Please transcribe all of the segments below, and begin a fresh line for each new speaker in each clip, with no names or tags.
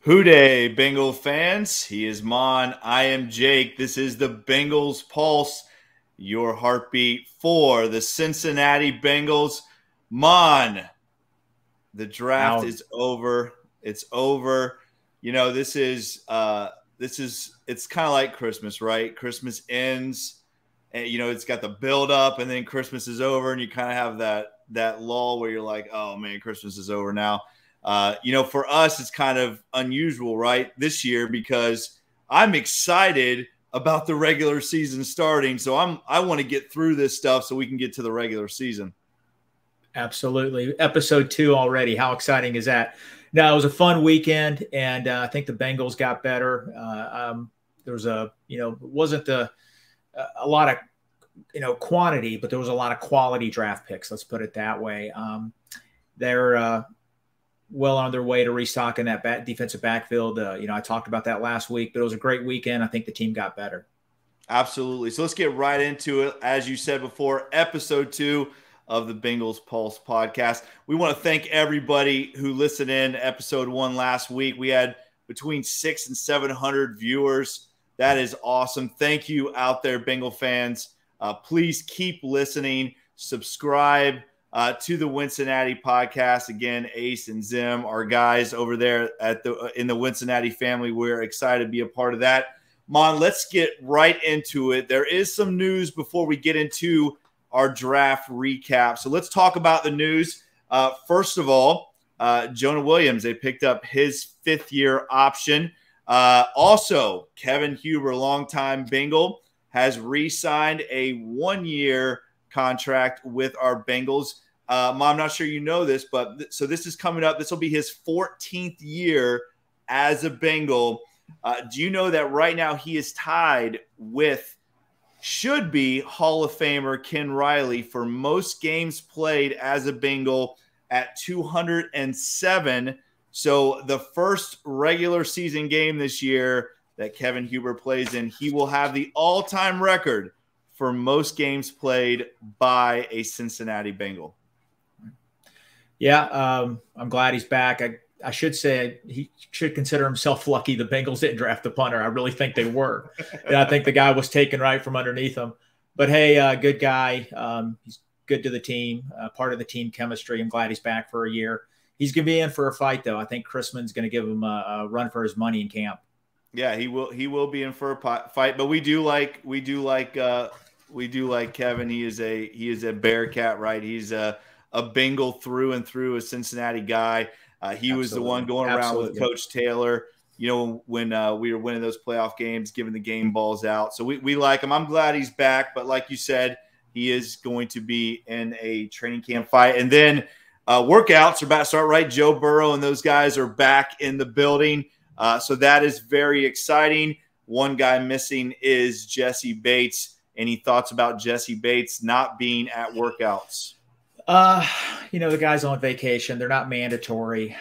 Hooday, Bengal fans. He is Maan. I am Jake. This is the Bengals Pulse, your heartbeat for the Cincinnati Bengals. Maan, the draft is over. It's over. You know, it's kind of like Christmas, right? Christmas ends, and it's got the build up, and then Christmas is over, and you kind of have that lull where you're like, oh man, Christmas is over now. For us, it's kind of unusual, right, this year, because I'm excited about the regular season starting. So I want to get through this stuff so we can get to the regular season.
Absolutely. Episode 2 already. How exciting is that? No, it was a fun weekend, and I think the Bengals got better. There was it wasn't a lot of, quantity, but there was a lot of quality draft picks. Let's put it that way. They're well on their way to restocking that defensive backfield. I talked about that last week, but it was a great weekend. I think the team got better.
Absolutely. So let's get right into it. As you said before, episode 2 of the Bengals Pulse podcast. We want to thank everybody who listened in to episode 1 last week. We had between 600 and 700 viewers. That is awesome. Thank you out there, Bengal fans. Please keep listening. Subscribe to the Wincinnati podcast. Again, Ace and Zim, our guys over there in the Wincinnati family. We're excited to be a part of that. Maan, let's get right into it. There is some news before we get into our draft recap. So let's talk about the news. First of all, Jonah Williams, they picked up his 5th-year option. Also, Kevin Huber, longtime Bengal, has re-signed a 1-year contract with our Bengals. Mom, I'm not sure you know this, but so this is coming up. This will be his 14th year as a Bengal. Do you know that right now he is tied with should be Hall of Famer Ken Riley for most games played as a Bengal at 207. So the first regular season game this year that Kevin Huber plays in, he will have the all-time record for most games played by a Cincinnati Bengal.
Yeah, I'm glad he's back. I should say he should consider himself lucky the Bengals didn't draft the punter. I really think they were. And I think the guy was taken right from underneath him. But, hey, good guy. He's good to the team, part of the team chemistry. I'm glad he's back for a year. He's going to be in for a fight, though. I think Chrisman's going to give him a run for his money in camp. Yeah,
he will be in for a fight. But we do like Kevin. He is a Bearcat, right? He's a Bengal through and through, a Cincinnati guy. He was the one going around with Coach Taylor, when we were winning those playoff games, giving the game balls out. So we like him. I'm glad he's back. But like you said, he is going to be in a training camp fight. And then workouts are about to start, right? Joe Burrow and those guys are back in the building. So that is very exciting. One guy missing is Jesse Bates. Any thoughts about Jesse Bates not being at workouts?
The guy's on vacation. They're not mandatory.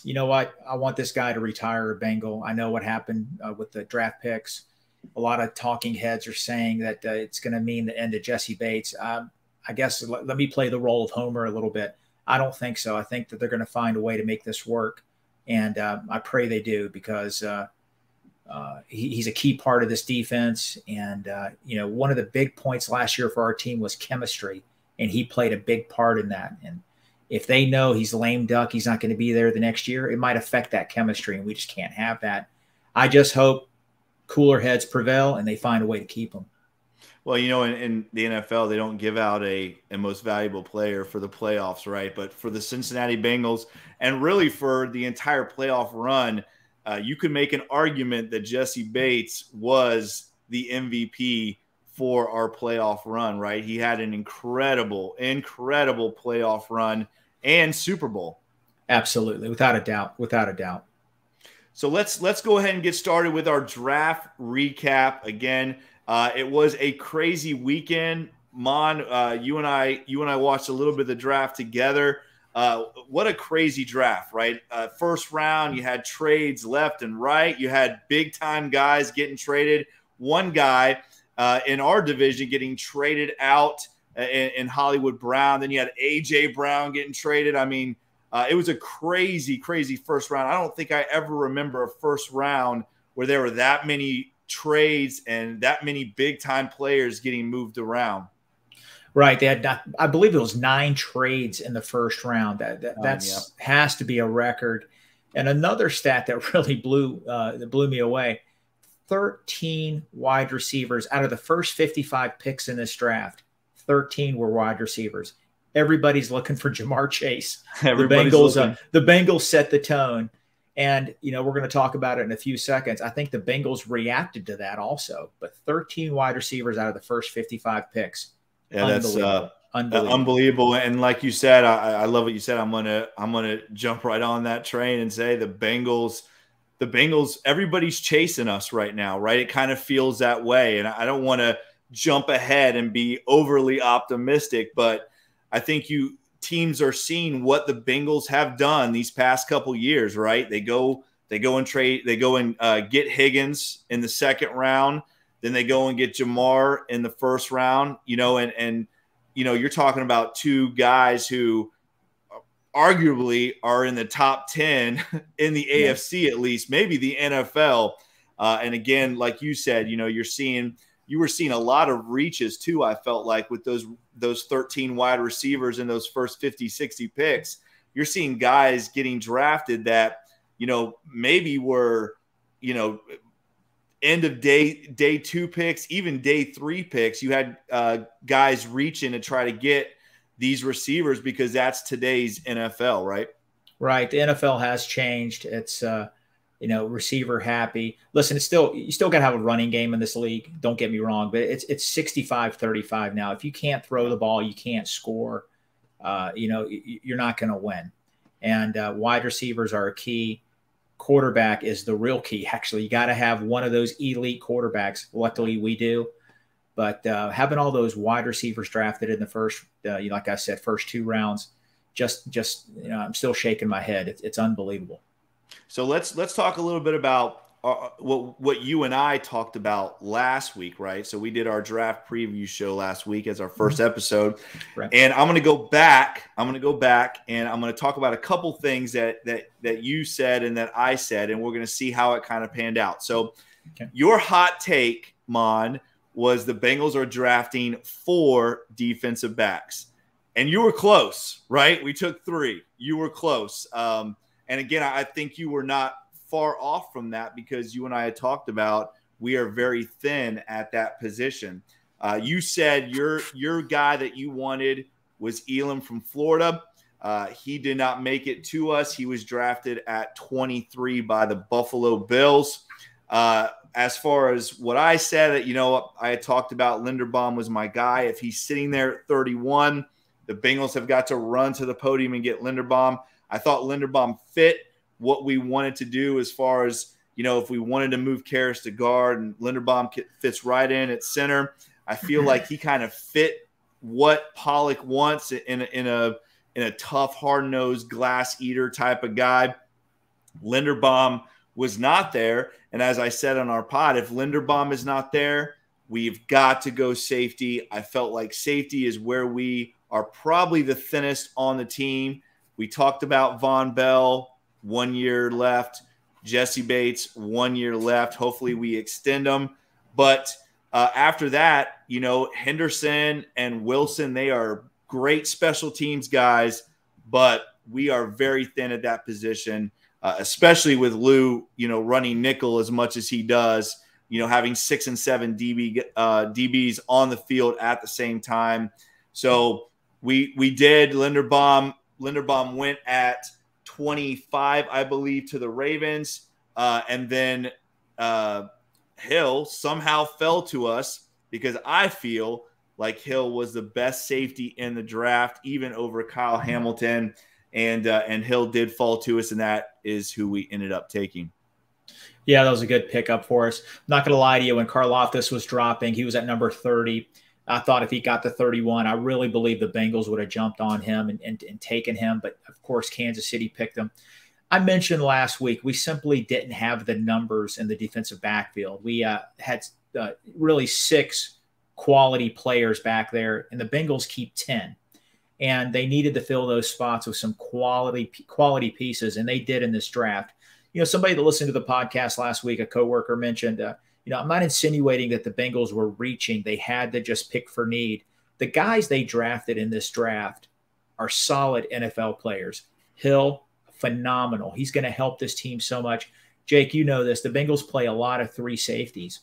You know what? I want this guy to retire a Bengal. I know what happened with the draft picks. A lot of talking heads are saying that it's going to mean the end of Jesse Bates. I guess let me play the role of Homer a little bit. I don't think so. I think that they're going to find a way to make this work. And I pray they do, because he's a key part of this defense. And, one of the big points last year for our team was chemistry. And he played a big part in that. And if they know he's lame duck, he's not going to be there the next year, it might affect that chemistry, and we just can't have that. I just hope cooler heads prevail and they find a way to keep him.
Well, in the NFL, they don't give out a most valuable player for the playoffs, right? But for the Cincinnati Bengals, and really for the entire playoff run, you could make an argument that Jesse Bates was the MVP for our playoff run, right? He had an incredible playoff run and Super Bowl.
Absolutely. Without a doubt.
So let's go ahead and get started with our draft recap. Again, it was a crazy weekend. Maan, you and I watched a little bit of the draft together. What a crazy draft, right? First round, you had trades left and right. You had big time guys getting traded. One guy in our division getting traded out in Hollywood Brown. Then you had A.J. Brown getting traded. I mean, It was a crazy, crazy first round. I don't think I ever remember a first round where there were that many trades and that many big-time players getting moved around.
Right. They had, I believe it was 9 trades in the first round. That's has to be a record. And another stat that really blew me away, 13 wide receivers out of the first 55 picks in this draft, 13 were wide receivers. Everybody's looking for Jamar Chase. The Bengals set the tone. And, we're going to talk about it in a few seconds. I think the Bengals reacted to that also. But 13 wide receivers out of the first 55 picks.
Yeah, that's unbelievable. And like you said, I love what you said. I'm gonna jump right on that train and say the Bengals, everybody's chasing us right now, right? It kind of feels that way. And I don't want to jump ahead and be overly optimistic, but I think teams are seeing what the Bengals have done these past couple years, right? They go and get Higgins in the second round. Then they go and get Jamar in the first round, and you're talking about 2 guys who arguably are in the top 10 in the AFC, at least, maybe the NFL. And again, like you said, you were seeing a lot of reaches too. I felt like with those 13 wide receivers in those first 50, 60 picks, you're seeing guys getting drafted that, maybe were, end of day 2 picks, even day 3 picks. You had guys reaching to try to get these receivers because that's today's NFL, right? Right.
The NFL has changed. It's receiver happy. Listen, you still got to have a running game in this league. Don't get me wrong, but it's 65-35 now. If you can't throw the ball, you can't score. You're not going to win. And wide receivers are a key. Quarterback is the real key. Actually, you got to have one of those elite quarterbacks. Luckily, we do. But having all those wide receivers drafted in the first, like I said, first 2 rounds, I'm still shaking my head. It's unbelievable.
So let's talk a little bit about what you and I talked about last week, right? So we did our draft preview show last week as our first episode. Right. And I'm going to go back and I'm going to talk about a couple things that you said and that I said, and we're going to see how it kind of panned out. So Your hot take, Maan, was the Bengals are drafting 4 defensive backs. And you were close, right? We took 3. You were close. And again, I think you were not far off from that because you and I had talked about we are very thin at that position. You said your guy that you wanted was Elam from Florida. He did not make it to us. He was drafted at 23 by the Buffalo Bills. As far as what I said, I had talked about Linderbaum was my guy. If he's sitting there at 31, the Bengals have got to run to the podium and get Linderbaum. I thought Linderbaum fit what we wanted to do as far as, if we wanted to move Karras to guard, and Linderbaum fits right in at center. I feel like he kind of fit what Pollock wants in a tough, hard-nosed, glass eater type of guy. Linderbaum was not there. And as I said on our pod, if Linderbaum is not there, we've got to go safety. I felt like safety is where we are probably the thinnest on the team. We talked about Von Bell, 1 year left. Jesse Bates, 1 year left. Hopefully we extend them. But after that, Henderson and Wilson, they are great special teams guys, but we are very thin at that position, especially with Lou, running nickel as much as he does, having 6 and 7 DBs on the field at the same time. So we did Linderbaum. Linderbaum went at 25, I believe, to the Ravens. And then Hill somehow fell to us because I feel like Hill was the best safety in the draft, even over Kyle Hamilton. And Hill did fall to us, and that is who we ended up taking.
Yeah, that was a good pickup for us. I'm not going to lie to you. When Karlaftis was dropping, he was at number 30. I thought if he got to 31, I really believe the Bengals would have jumped on him and taken him. But, of course, Kansas City picked him. I mentioned last week we simply didn't have the numbers in the defensive backfield. We had really 6 quality players back there, and the Bengals keep 10. and they needed to fill those spots with some quality pieces, and they did in this draft. Somebody that listened to the podcast last week, a coworker mentioned, I'm not insinuating that the Bengals were reaching. They had to just pick for need. The guys they drafted in this draft are solid NFL players. Hill, phenomenal. He's going to help this team so much. Jake, you know this. The Bengals play a lot of 3 safeties.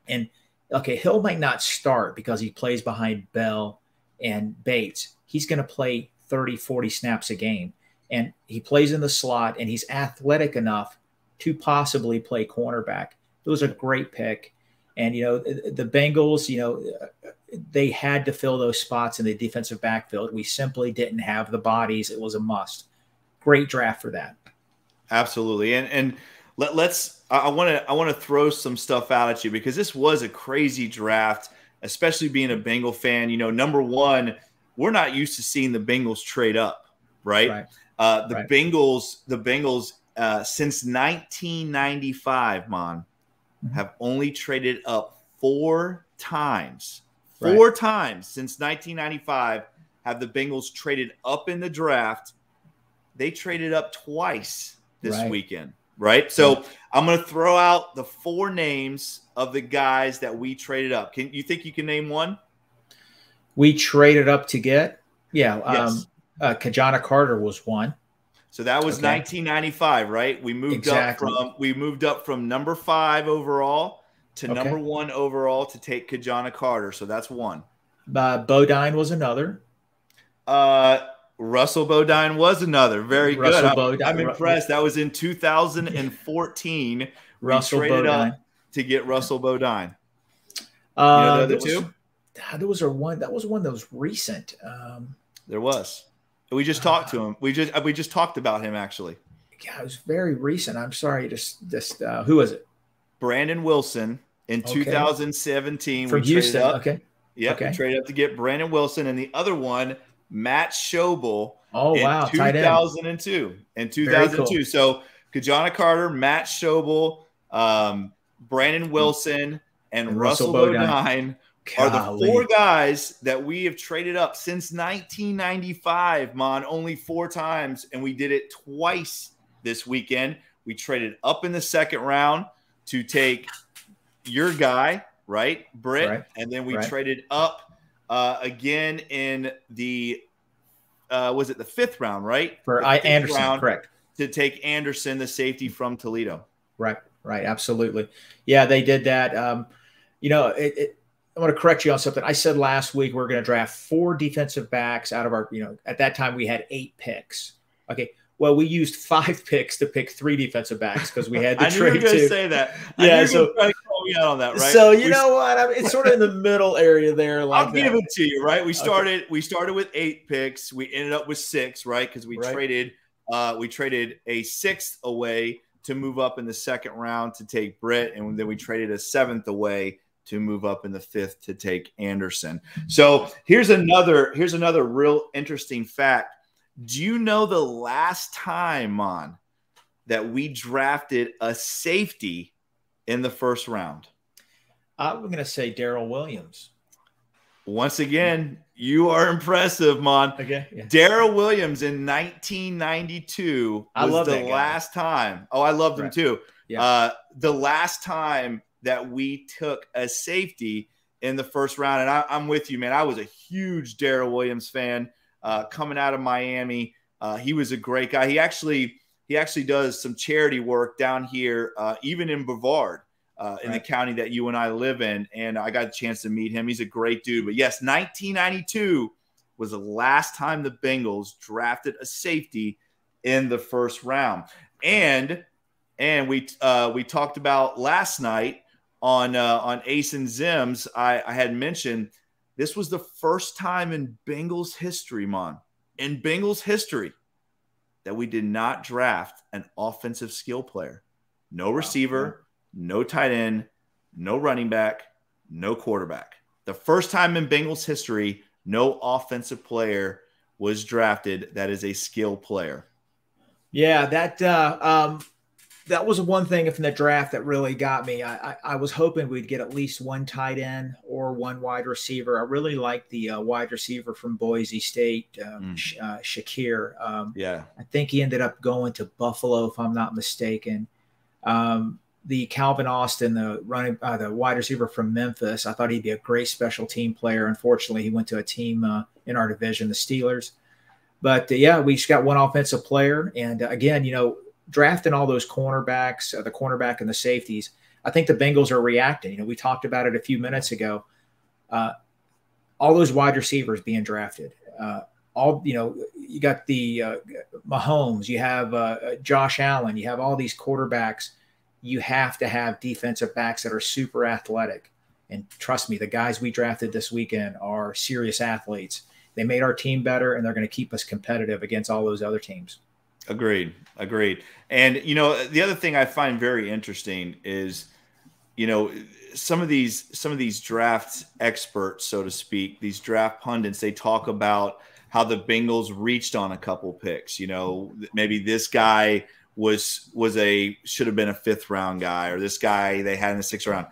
And, okay, Hill might not start because he plays behind Bell and Bates. He's going to play 30, 40 snaps a game. And he plays in the slot, and he's athletic enough to possibly play cornerback. It was a great pick. And, the Bengals, they had to fill those spots in the defensive backfield. We simply didn't have the bodies. It was a must. Great draft for that.
Absolutely. And I want to throw some stuff out at you, because this was a crazy draft, especially being a Bengal fan. Number one, we're not used to seeing the Bengals trade up, right? The Bengals since 1995, Maan, have only traded up 4 times. 4 times since 1995 have the Bengals traded up in the draft. They traded up twice this weekend, right? So I'm going to throw out the 4 names of the guys that we traded up. Can you think you can name one?
We traded up to get? Yeah.
Yes.
Kajana Carter was one.
So that was 1995, right? We moved up from number 5 overall to number 1 overall to take Kajana Carter. So that's one.
Bodine was another.
Russell Bodine was another. Very
Russell
good. I'm impressed. That was in 2014.
Russell
we traded
Bodine.
up to get Russell Bodine.
The
other two?
That was one that was recent.
There was. We just talked to him. We just talked about him, actually.
Yeah, it was very recent. I'm sorry. Just who was it?
Brandon Wilson in 2017.
From Houston.
We traded up to get Brandon Wilson, and the other one, Matt Schobel.
Oh, wow.
2002. In 2002. Cool. So Kajana Carter, Matt Schobel, Brandon Wilson, and Russell Bodine are the 4 guys that we have traded up since 1995, Maan, only 4 times, and we did it twice this weekend. We traded up in the second round to take your guy, Britt, and then we traded up again in the was it the 5th round, right?
For Anderson,
round,
correct.
To take Anderson, the safety from Toledo.
Right, absolutely. Yeah, they did that. I want to correct you on something. I said last week we're going to draft 4 defensive backs out of our, at that time we had 8 picks. Okay. Well, we used 5 picks to pick 3 defensive backs because we had to trade 2.
I knew you were going to say that.
Yeah.
So trying to call me out on that, right?
So you know what? It's sort of in the middle area there.
I'll give it to you, right? We started with 8 picks. We ended up with 6, right? Because we traded a 6th away to move up in the second round to take Britt, and then we traded a 7th away to move up in the 5th to take Anderson. So here's another real interesting fact. Do you know the last time, Maan, that we drafted a safety in the first round?
I'm going to say Darrell Williams.
Once again, you are impressive, Maan.
Okay. Yeah.
Darrell Williams in 1992 was the last time. Oh, I loved him too.
Yeah.
The last time that we took a safety in the first round. And I'm with you, man. I was a huge Darrell Williams fan coming out of Miami. He was a great guy. He actually does some charity work down here, even in Brevard, in the county that you and I live in. And I got a chance to meet him. He's a great dude. But yes, 1992 was the last time the Bengals drafted a safety in the first round. And we talked about last night on Ace and Zims, I had mentioned this was the first time in Bengals history, Maan, that we did not draft an offensive skill player. No receiver, no tight end, no running back, no quarterback. The first time in Bengals history, no offensive player was drafted that is a skill player.
Yeah, that that was one thing from the draft that really got me. I was hoping we'd get at least one tight end or one wide receiver. I really liked the wide receiver from Boise State, Shakir.
Yeah.
I think he ended up going to Buffalo, if I'm not mistaken. The Calvin Austin, the wide receiver from Memphis, I thought he'd be a great special team player. Unfortunately, he went to a team in our division, the Steelers. But yeah, we just got one offensive player. And again, drafting all those cornerbacks, the cornerback and the safeties, I think the Bengals are reacting. We talked about it a few minutes ago. All those wide receivers being drafted. You got the Mahomes, you have Josh Allen, you have all these quarterbacks. You have to have defensive backs that are super athletic. And trust me, the guys we drafted this weekend are serious athletes. They made our team better, and they're going to keep us competitive against all those other teams.
Agreed. And, the other thing I find very interesting is, some of these draft experts, so to speak, these draft pundits, they talk about how the Bengals reached on a couple picks. Maybe this guy should have been a 5th round guy, or this guy they had in the 6th round.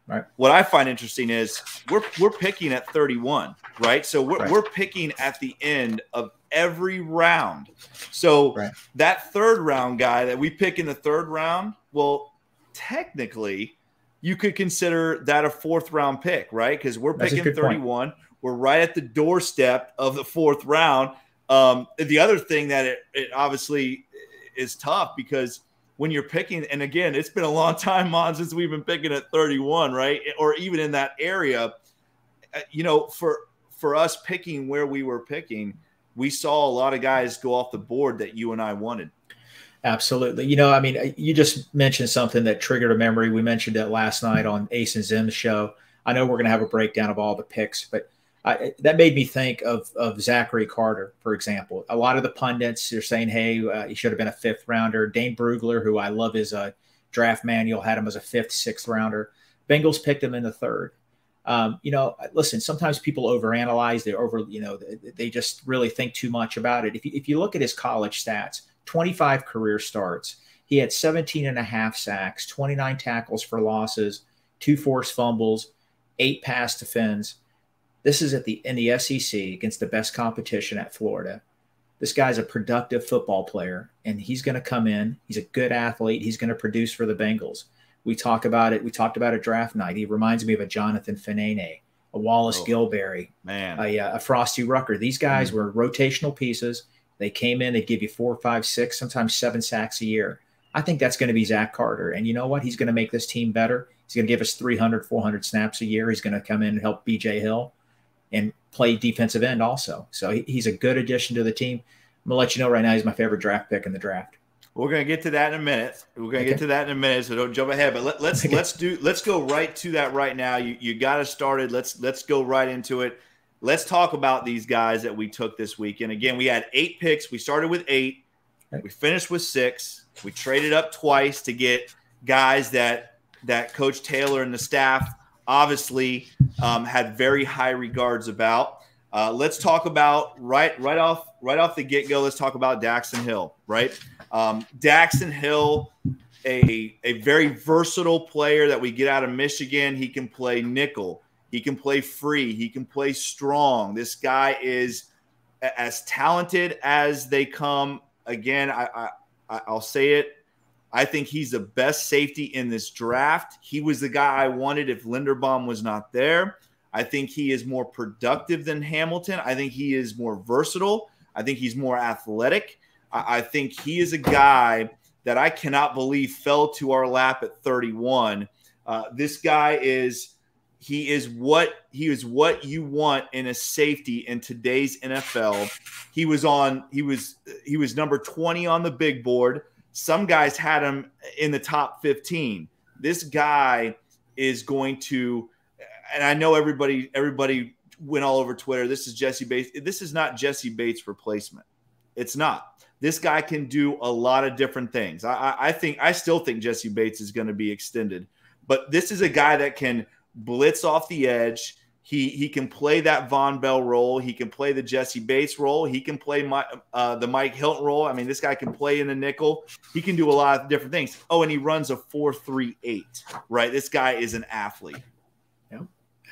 Right.
What I find interesting is we're picking at 31, right? So we're picking at the end of every round. So that 3rd round guy that we pick in the 3rd round, well, technically you could consider that a 4th round pick, right? Because we're picking 31. Point. We're right at the doorstep of the 4th round. The other thing that it obviously is tough, because when you're picking, and again, it's been a long time, Maan, since we've been picking at 31, right? Or even in that area, for us picking where we were picking, we saw a lot of guys go off the board that you and I wanted.
Absolutely. You just mentioned something that triggered a memory. We mentioned it last night on Ace and Zim's show. I know we're going to have a breakdown of all the picks, but that made me think of Zachary Carter, for example. A lot of the pundits are saying, hey, he should have been a 5th rounder. Dane Brugler, who I love his draft manual, had him as a 5th, 6th rounder. Bengals picked him in the 3rd. Listen, sometimes people overanalyze. They just really think too much about it. If you look at his college stats, 25 career starts. He had 17.5 sacks, 29 tackles for losses, 2 forced fumbles, 8 pass defense. This is in the SEC against the best competition at Florida. This guy's a productive football player, and he's going to come in. He's a good athlete. He's going to produce for the Bengals. We talk about it. We talked about it draft night. He reminds me of a Jonathan Fanene, a Wallace Gilberry, a Frosty Rucker. These guys were rotational pieces. They came in, they give you 4, 5, 6, sometimes 7 sacks a year. I think that's going to be Zach Carter. And you know what? He's going to make this team better. He's going to give us 300, 400 snaps a year. He's going to come in and help BJ Hill and play defensive end also. So he's a good addition to the team. I'm going to let you know right now he's my favorite draft pick in the draft.
We're going to get to that in a minute. So don't jump ahead. But let's go right to that right now. You got us started. Let's go right into it. Let's talk about these guys that we took this weekend. Again, we had 8 picks. We started with 8. We finished with 6. We traded up twice to get guys that Coach Taylor and the staff obviously had very high regards about. Let's talk about right off the get-go. Let's talk about Daxton Hill, right? Daxton Hill, a very versatile player that we get out of Michigan. He can play nickel. He can play free. He can play strong. This guy is as talented as they come. Again, I'll say it. I think he's the best safety in this draft. He was the guy I wanted if Linderbaum was not there. I think he is more productive than Hamilton. I think he is more versatile. I think he's more athletic. I think he is a guy that I cannot believe fell to our lap at 31. This guy is what you want in a safety in today's NFL. He was number 20 on the big board. Some guys had him in the top 15. This guy is going to, and I know everybody went all over Twitter. This is Jesse Bates. This is not Jesse Bates' replacement. It's not. This guy can do a lot of different things. I still think Jesse Bates is going to be extended, but this is a guy that can blitz off the edge. He can play that Von Bell role. He can play the Jesse Bates role. He can play the Mike Hilton role. I mean, this guy can play in the nickel. He can do a lot of different things. Oh, and he runs a 4.38, right? This guy is an athlete.
Yeah,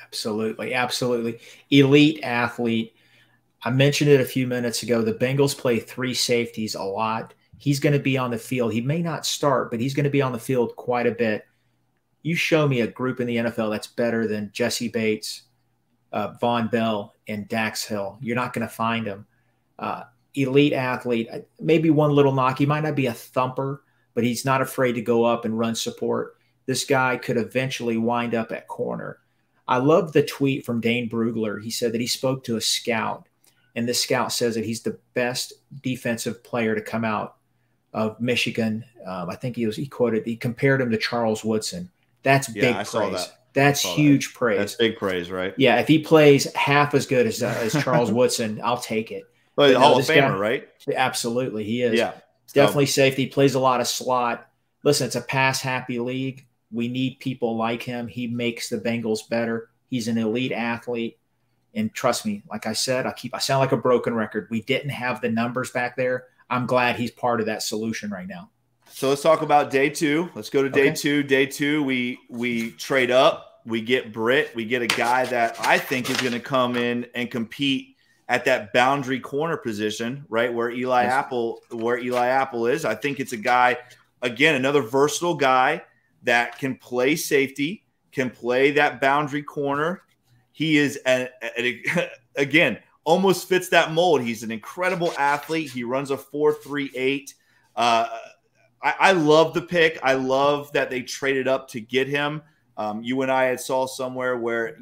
absolutely. Absolutely. Elite athlete. I mentioned it a few minutes ago. The Bengals play 3 safeties a lot. He's going to be on the field. He may not start, but he's going to be on the field quite a bit. You show me a group in the NFL that's better than Jesse Bates, Von Bell, and Daxton Hill. You're not going to find him. Elite athlete, maybe one little knock. He might not be a thumper, but he's not afraid to go up and run support. This guy could eventually wind up at corner. I love the tweet from Dane Brugler. He said that he spoke to a scout, and this scout says that he's the best defensive player to come out of Michigan. I think he compared him to Charles Woodson. That's big praise.
Saw that.
That's huge praise.
That's big praise, right?
Yeah, if he plays half as good as Charles Woodson, I'll take it.
But Hall of Famer, right?
Absolutely, he is.
Yeah,
definitely safety. Plays a lot of slot. Listen, it's a pass-happy league. We need people like him. He makes the Bengals better. He's an elite athlete. And trust me, like I said, I sound like a broken record. We didn't have the numbers back there. I'm glad he's part of that solution right now.
So let's talk about day 2. Let's go to day 2. Day 2, we trade up. We get Britt. We get a guy that I think is going to come in and compete at that boundary corner position, right, where Eli Apple is. I think it's a guy, again, another versatile guy that can play safety, can play that boundary corner. He is, again, almost fits that mold. He's an incredible athlete. He runs a 4.38. I love the pick. I love that they traded up to get him. You and I had saw somewhere where,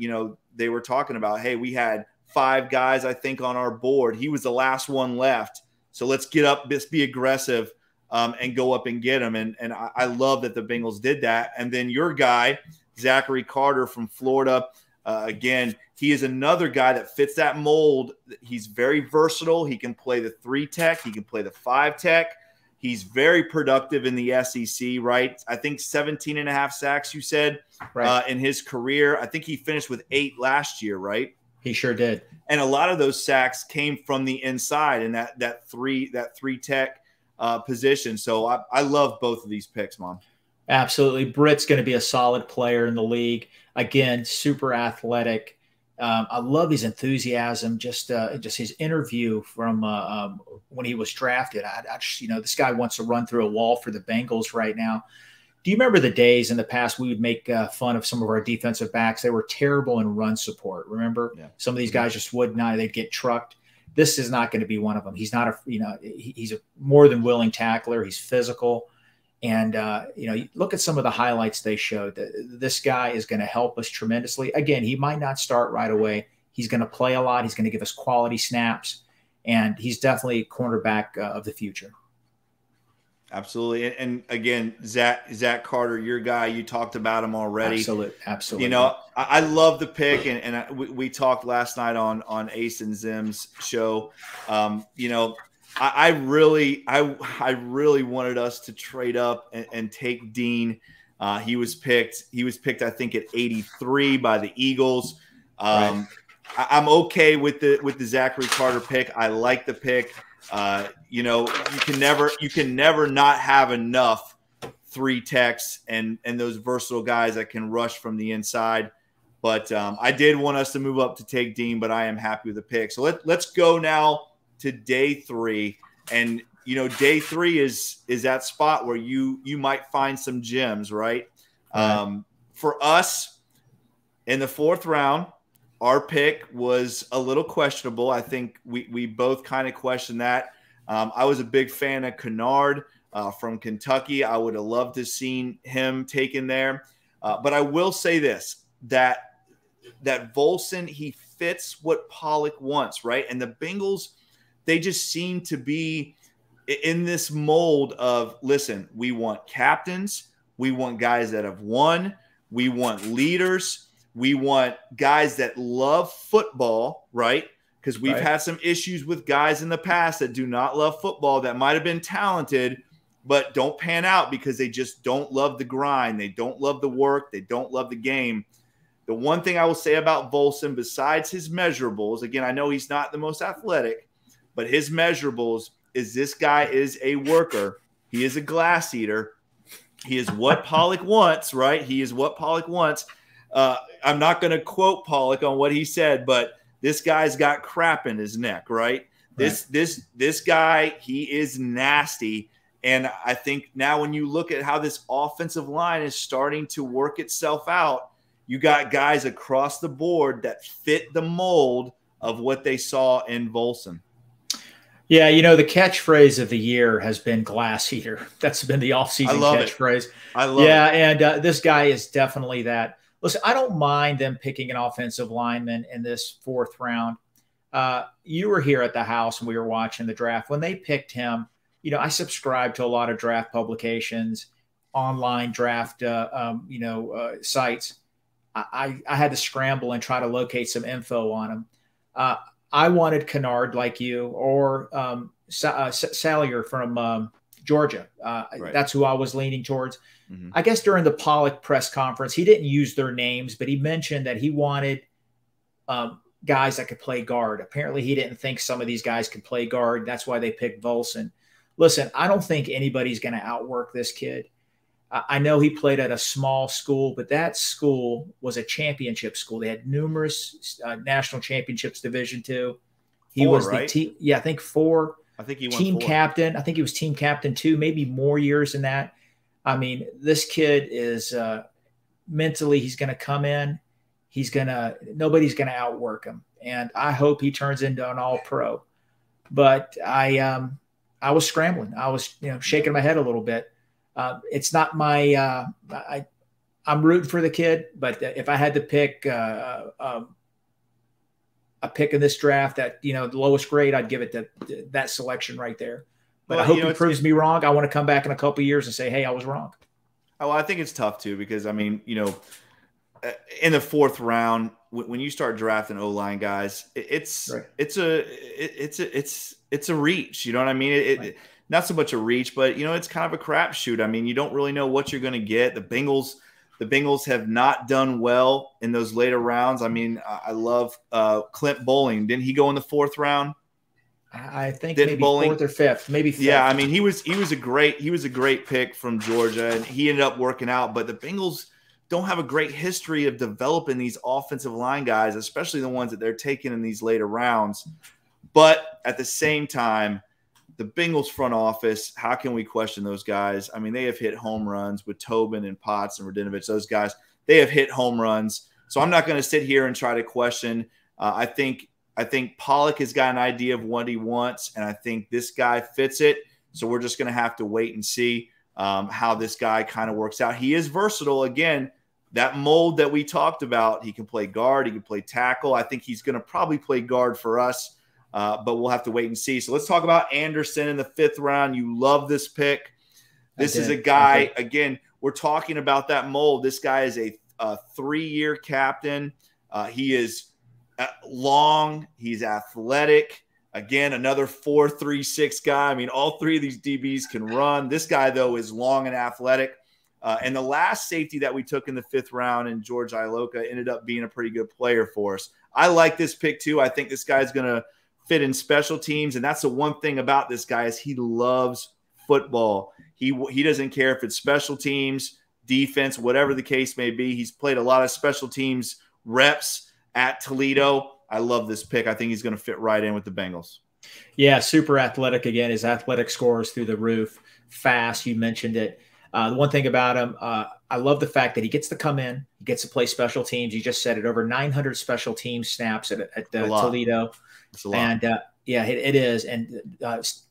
they were talking about, hey, we had 5 guys, I think, on our board. He was the last one left. So let's get up, let's be aggressive and go up and get him. And I love that the Bengals did that. And then your guy, Zachary Carter from Florida, again, he is another guy that fits that mold. He's very versatile. He can play the 3 tech. He can play the 5 tech. He's very productive in the SEC, right? I think 17.5 sacks, you said, right, in his career. I think he finished with 8 last year, right?
He sure did.
And a lot of those sacks came from the inside in that three tech position. So I love both of these picks, Mom.
Absolutely. Britt's going to be a solid player in the league. Again, super athletic. I love his enthusiasm, just his interview from when he was drafted. I just, this guy wants to run through a wall for the Bengals right now. Do you remember the days in the past we would make fun of some of our defensive backs? They were terrible in run support. Remember? Yeah. Some of these guys just would not. They'd get trucked. This is not going to be one of them. He's not he's a more than willing tackler. He's physical. And, look at some of the highlights they showed. This guy is going to help us tremendously. Again, he might not start right away. He's going to play a lot. He's going to give us quality snaps. And he's definitely a cornerback of the future.
Absolutely. And again, Zach Carter, your guy, you talked about him already.
Absolutely.
I love the pick. And we talked last night on Ace and Zim's show. I really wanted us to trade up and take Dean. He was picked, I think, at 83 by the Eagles. Right. I'm okay with the Zachary Carter pick. I like the pick. You can never not have enough 3 techs and those versatile guys that can rush from the inside. But I did want us to move up to take Dean, but I am happy with the pick. So let's go now to day 3. And, day 3 is that spot where you might find some gems, right? For us in the 4th round, our pick was a little questionable. I think we both kind of questioned that. I was a big fan of Kennard from Kentucky. I would have loved to have seen him taken there. But I will say this, that Volson, he fits what Pollock wants, right? And the Bengals, they just seem to be in this mold of, listen, we want captains. We want guys that have won. We want leaders. We want guys that love football, right? Because we've had some issues with guys in the past that do not love football, that might have been talented, but don't pan out because they just don't love the grind. They don't love the work. They don't love the game. The one thing I will say about Volson, besides his measurables, again, I know he's not the most athletic, but his measurables is this guy is a worker. He is a glass eater. He is what Pollock wants, right? He is what Pollock wants. I'm not going to quote Pollock on what he said, but this guy's got crap in his neck, right? This guy, he is nasty. And I think now when you look at how this offensive line is starting to work itself out, you got guys across the board that fit the mold of what they saw in Volson.
Yeah, you know, the catchphrase of the year has been glass eater. That's been the offseason catchphrase.
I love it.
Yeah, and this guy is definitely that. Listen, I don't mind them picking an offensive lineman in this 4th round. You were here at the house and we were watching the draft. When they picked him, you know, I subscribe to a lot of draft publications, online draft, sites. I had to scramble and try to locate some info on him. I wanted Kennard like you, or Salyer from Georgia. Right. That's who I was leaning towards. Mm-hmm. I guess during the Pollock press conference, he didn't use their names, but he mentioned that he wanted guys that could play guard. Apparently, he didn't think some of these guys could play guard. That's why they picked Volson. Listen, I don't think anybody's going to outwork this kid. I know he played at a small school, but that school was a championship school. They had numerous national championships, Division II. He was
right?
I think 4.
I think he won
team
4.
captain. I think he was team captain 2, maybe more years than that. I mean, this kid is mentally, he's going to come in. Nobody's going to outwork him. And I hope he turns into an all-pro. But I was scrambling. I was, shaking my head a little bit. It's not my I'm rooting for the kid, but if I had to pick a pick in this draft that, the lowest grade, I'd give it to that selection right there. But I hope he proves me wrong. I want to come back in a couple of years and say, hey, I was wrong.
Oh, I think it's tough too, because I mean, in the 4th round, when you start drafting O-line guys, it's a reach. You know what I mean?
Right.
Not so much a reach, but it's kind of a crapshoot. I mean, you don't really know what you're going to get. The Bengals have not done well in those later rounds. I mean, I love Clint Bowling. Didn't he go in the 4th round?
I think maybe Bowling? 4th or 5th, maybe 5th.
Yeah, I mean, he was a great pick from Georgia, and he ended up working out. But the Bengals don't have a great history of developing these offensive line guys, especially the ones that they're taking in these later rounds. But at the same time, the Bengals front office, how can we question those guys? I mean, they have hit home runs with Tobin and Potts and Radinovich. Those guys, they have hit home runs. So I'm not going to sit here and try to question. I think Pollock has got an idea of what he wants, and I think this guy fits it. So we're just going to have to wait and see how this guy kind of works out. He is versatile. Again, that mold that we talked about, he can play guard, he can play tackle. I think he's going to probably play guard for us. But we'll have to wait and see. So let's talk about Anderson in the 5th round. You love this pick. This is a guy, again, we're talking about that mold. This guy is a 3-year captain. He is long. He's athletic. Again, another 4.36 guy. I mean, all 3 of these DBs can run. This guy, though, is long and athletic. And the last safety that we took in the 5th round in George Iloka ended up being a pretty good player for us. I like this pick, too. I think this guy's going to fit in special teams, and that's the one thing about this guy is he loves football. He doesn't care if it's special teams, defense, whatever the case may be. He's played a lot of special teams reps at Toledo. I love this pick. I think he's going to fit right in with the Bengals.
Yeah, super athletic. Again, his athletic score is through the roof. Fast, you mentioned it. The one thing about him, I love the fact that he gets to come in. He gets to play special teams. You just said it, over 900 special team snaps at Toledo. And it is. And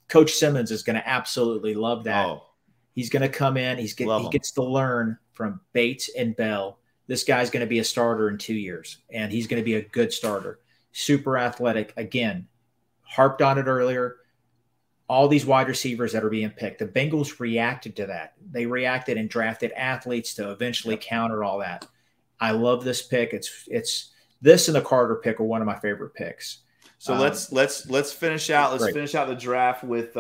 Coach Simmons is going to absolutely love that. Oh. He's going to come in. He gets to learn from Bates and Bell. This guy's going to be a starter in 2 years, and he's going to be a good starter. Super athletic. Again, harped on it earlier. All these wide receivers that are being picked, the Bengals reacted to that. They reacted and drafted athletes to eventually counter all that. I love this pick. It's this and the Carter pick are one of my favorite picks.
So let's finish out. Let's finish out the draft with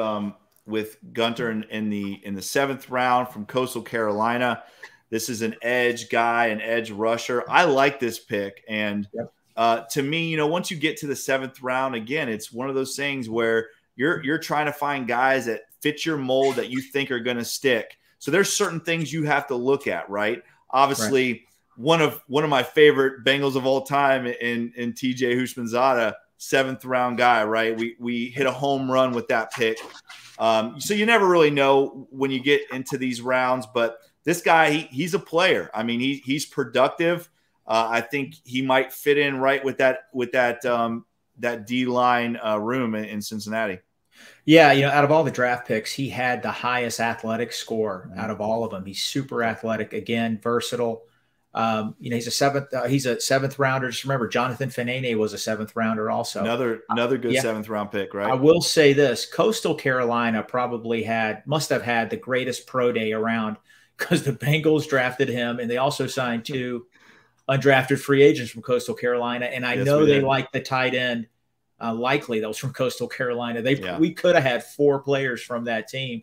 Gunter in the 7th round from Coastal Carolina. This is an edge guy, an edge rusher. I like this pick. And to me, once you get to the 7th round, again, it's one of those things where you're trying to find guys that fit your mold that you think are going to stick. So there's certain things you have to look at, right? Obviously, one of my favorite Bengals of all time in TJ Houshmandzadeh, 7th round guy, right? We hit a home run with that pick. So you never really know when you get into these rounds, but this guy, he's a player. I mean, he's productive. I think he might fit in right with that D-line room in Cincinnati.
Yeah, out of all the draft picks, he had the highest athletic score out of all of them. He's super athletic, again, versatile. He's a 7th rounder. Just remember, Jonathan Fanene was a 7th rounder also.
Another good 7th round pick, right?
I will say this: Coastal Carolina must have had the greatest pro day around, because the Bengals drafted him, and they also signed 2 undrafted free agents from Coastal Carolina. And I know they like the tight end. Likely that was from Coastal Carolina. We could have had 4 players from that team.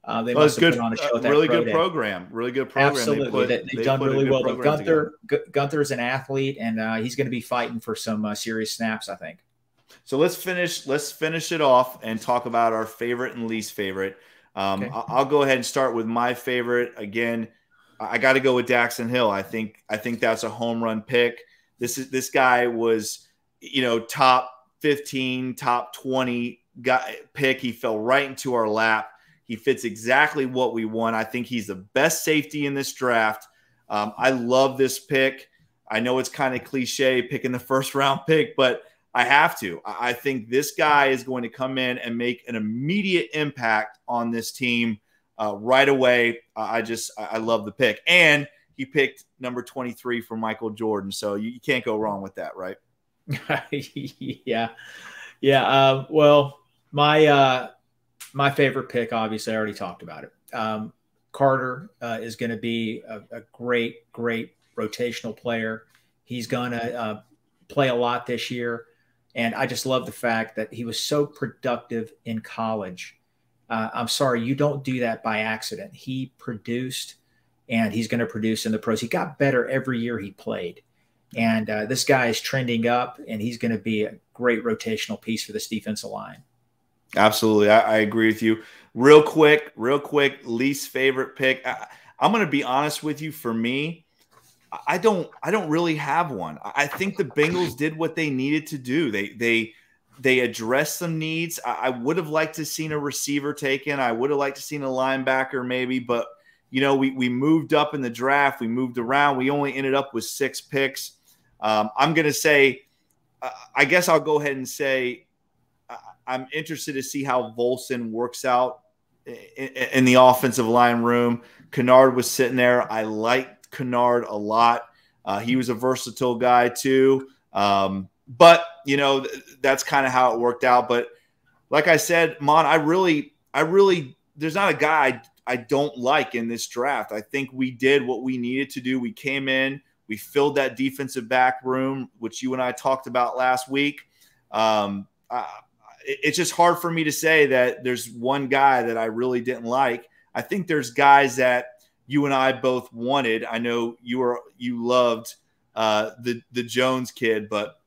They must have put on a show.
Really good program. Really good program.
Absolutely, they've done really well. But Gunther's an athlete, and he's going to be fighting for some serious snaps, I think.
So let's finish it off and talk about our favorite and least favorite. Okay. I'll go ahead and start with my favorite. Again, I got to go with Daxton Hill. I think that's a home run pick. This guy was, top 15, top 20 pick. He fell right into our lap. He fits exactly what we want. I think he's the best safety in this draft. I love this pick. I know it's kind of cliche picking the 1st round pick, but I have to. I think this guy is going to come in and make an immediate impact on this team right away. I love the pick. And he picked number 23 for Michael Jordan. So you can't go wrong with that, right?
Yeah. Well, my favorite pick, obviously, I already talked about it. Carter is going to be a great rotational player. He's going to play a lot this year. And I just love the fact that he was so productive in college. I'm sorry, you don't do that by accident. He produced, and he's going to produce in the pros. He got better every year he played. And this guy is trending up, and he's going to be a great rotational piece for this defensive line.
Absolutely. I agree with you. Real quick, least favorite pick. I'm going to be honest with you. For me, I don't really have one. I think the Bengals did what they needed to do. They addressed some needs. I would have liked to seen a receiver taken. I would have liked to seen a linebacker maybe, but we moved up in the draft. We moved around. We only ended up with 6 picks. I'm going to say, I guess I'll go ahead and say I'm interested to see how Volson works out in the offensive line room. Kennard was sitting there. I liked Kennard a lot. He was a versatile guy too. But, that's kind of how it worked out. But like I said, Maan, I really, there's not a guy I don't like in this draft. I think we did what we needed to do. We came in, we filled that defensive back room, which you and I talked about last week. It's just hard for me to say that there's one guy that I really didn't like. I think there's guys that you and I both wanted. I know you loved the Jones kid, but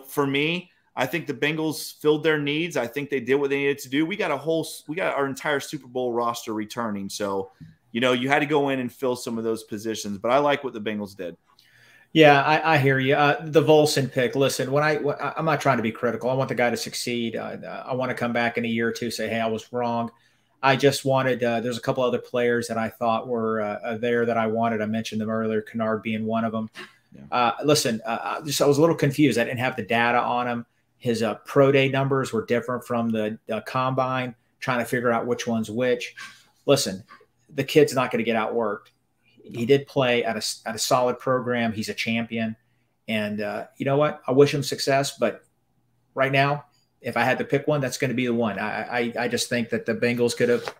for me, I think the Bengals filled their needs. I think they did what they needed to do. We got our entire Super Bowl roster returning. So, you had to go in and fill some of those positions, but I like what the Bengals did.
Yeah, I hear you. The Volson pick. Listen, I'm not trying to be critical. I want the guy to succeed. I want to come back in a year or two, say, hey, I was wrong. I just wanted. There's a couple other players that I thought were there that I wanted. I mentioned them earlier. Kennard being one of them. Yeah. Listen, I was a little confused. I didn't have the data on him. His pro day numbers were different from the combine. Trying to figure out which one's which. Listen, the kid's not going to get outworked. He did play at a solid program. He's a champion. And you know what? I wish him success. But right now, if I had to pick one, that's going to be the one. I just think that the Bengals could have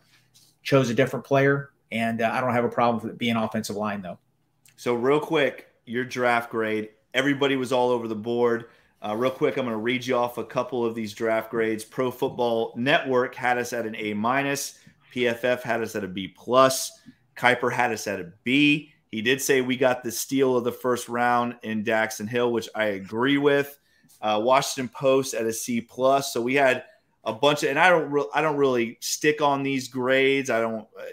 chose a different player. And I don't have a problem with it being offensive line, though. So
real quick, your draft grade. Everybody was all over the board. Real quick, I'm going to read you off a couple of these draft grades. Pro Football Network had us at an A-. PFF had us at a B+. Kuiper had us at a B. He did say we got the steal of the first round in Daxton Hill, which I agree with. Washington Post at a C+. So we had a bunch of, and I don't really stick on these grades.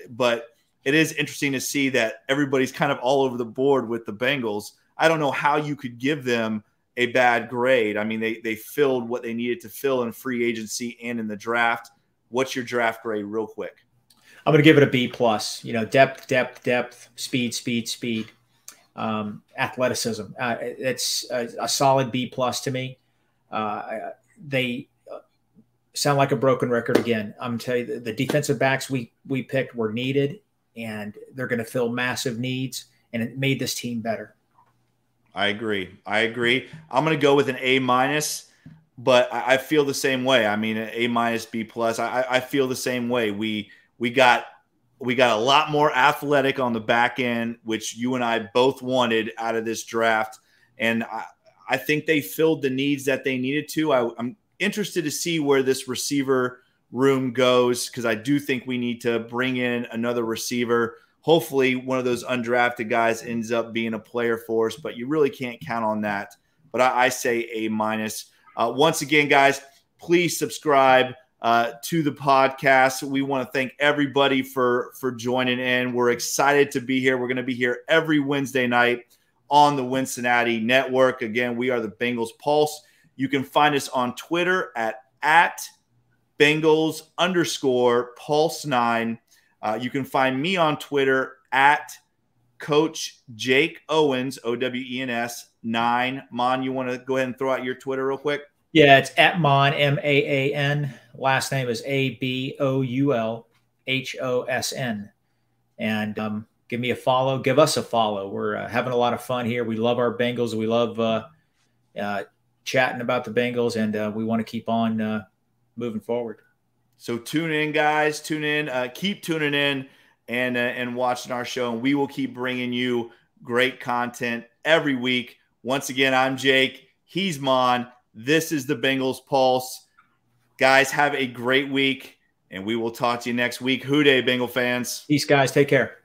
But it is interesting to see that everybody's kind of all over the board with the Bengals. I don't know how you could give them a bad grade. I mean, they filled what they needed to fill in free agency and in the draft. What's your draft grade real quick?
I'm going to give it a B+. Depth, speed, athleticism. It's a solid B+ to me. They sound like a broken record again. I'm telling you, the defensive backs we picked were needed, and they're going to fill massive needs, and it made this team better.
I agree. I'm going to go with an A-, but I feel the same way. I mean, an A-, B+. I feel the same way. We got a lot more athletic on the back end, which you and I both wanted out of this draft. And I think they filled the needs that they needed to. I'm interested to see where this receiver room goes, because I do think we need to bring in another receiver. Hopefully one of those undrafted guys ends up being a player for us, but you really can't count on that. But I say A-. Once again, guys, please subscribe to the podcast. We want to thank everybody for joining in. We're excited to be here. We're going to be here every Wednesday night on the Wincinnati Network. Again, we are the Bengals Pulse. You can find us on Twitter at Bengals_Pulse9. You can find me on Twitter at Coach Jake Owens, Owens 9. Maan, you want to go ahead and throw out your Twitter real quick?
Yeah, it's at Maan, Maan. Last name is ABOULHOSN. And give me a follow. Give us a follow. We're having a lot of fun here. We love our Bengals. We love chatting about the Bengals, and we want to keep on moving forward.
So tune in, guys. Tune in. Keep tuning in and watching our show, and we will keep bringing you great content every week. Once again, I'm Jake. He's Maan. This is the Bengals Pulse. Guys, have a great week, and we will talk to you next week. Hoo day, Bengal fans.
Peace, guys. Take care.